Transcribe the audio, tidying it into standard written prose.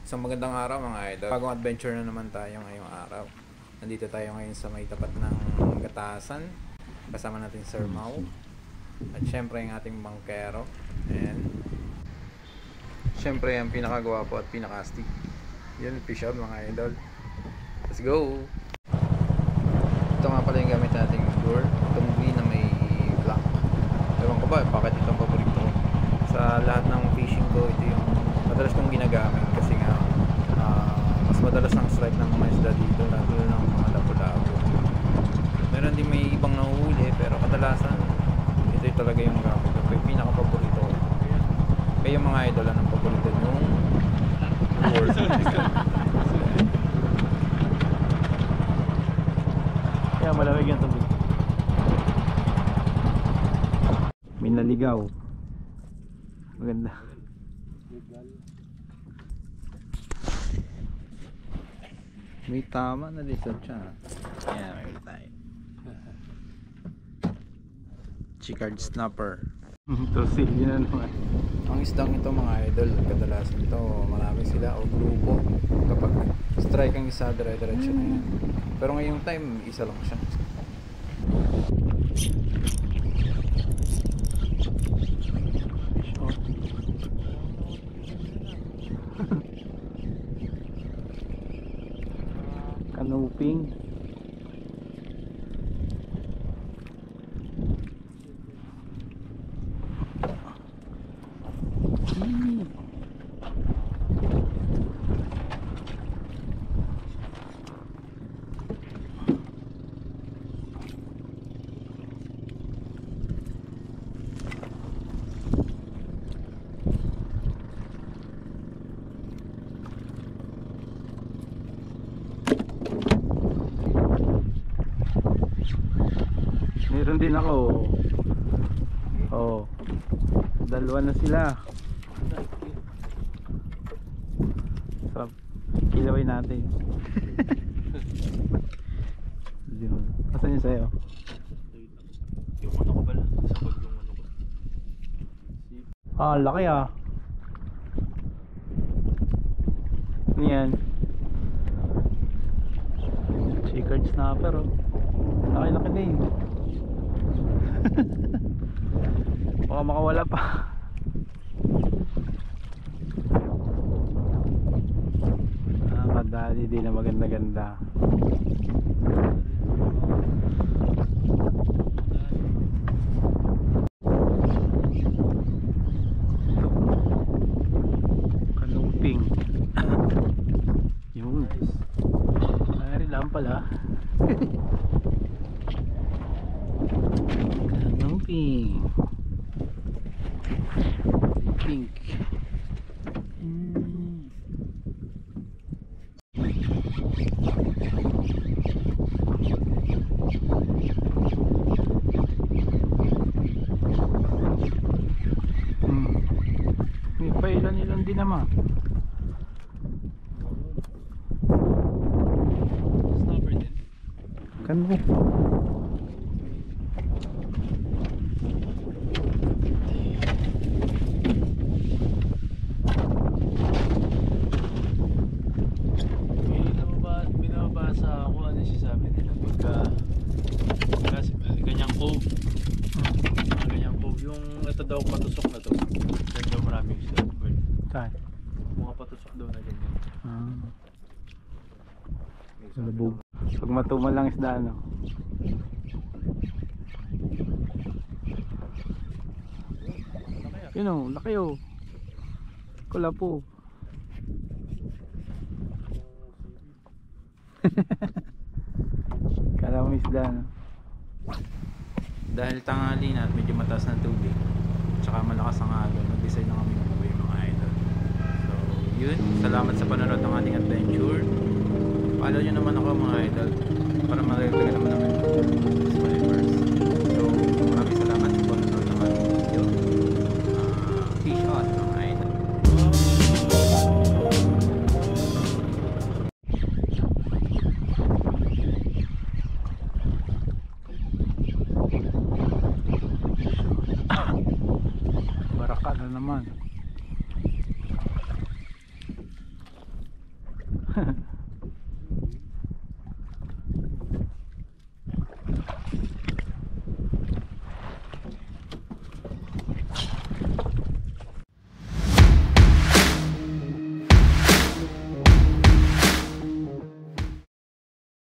Isang magandang araw mga idol. Bagong adventure na naman tayo ngayong araw. Nandito tayo ngayon sa may tapat ng Gatasan. Kasama natin Sir Mau. At syempre yung ating bangkero. And syempre yung pinakagwapo at pinakastig. Yun, fish out mga idol. Let's go! Ito nga pala yung gamit nating lure. Itong green na may black. Ewan ko ba bakit itong paborito ko. Sa lahat ng fishing ko, ito yung madalas kong ginagamit kasi nga mas madalas ang strike ng mga isda dito, lalo ng mga lapu-lapu. Meron din may ibang nahuhuli pero kadalasan ito yung talaga yung gamit ko. Yung pinaka-paborito ko. Kaya mga idol, anong paborito yung lure. Kaya malamig yung tubig. May naligaw. Maganda. May tama na lizard siya. Ayan, may tayo. Chicard snapper. Tosil, yun na naman. Ang isdang ito mga idol, kadalasan ito marami sila o grupo. Kapag strike ang isa, dire-diretso na yan. Pero ngayong time, isa lang siya. Kanuping. Meron din ako. Oh. Dalawa na sila. So, kilawin natin. Asan yung sayo? Yung ano ko pala, sabag yung ano ko. Ah, laki ah. Ano yan? Chicard snapper oh. Laki-laki din. Baka makawala pa. Kadali din na maganda-ganda. Kanuping. Yun. Ay, lang pala. Kanuping. Pink. May pailan-ilan din naman. Snapper din. Kanuping. Binabasa ako ano siya sabi nila pagka ganyang cove. Ganyang cove. Yung ito daw patusok na to. Yan daw maraming isda. Saan? Mga patusok daw na ganyan. Labog. Pag matumal lang isda ano. Yun o, laki o. Kulapo. Kala mo isda no? Dahil tanghali na at medyo mataas na tubig, tsaka malakas ang alon, nag-decide na kami umuwi mga idol. So yun, salamat sa panonood ng ating adventure. Follow nyo naman ako mga idol para maragdagan naman namin subscribers. So maraming salamat sa panonood ng ating video. Fish on mga idol. Baraka na naman.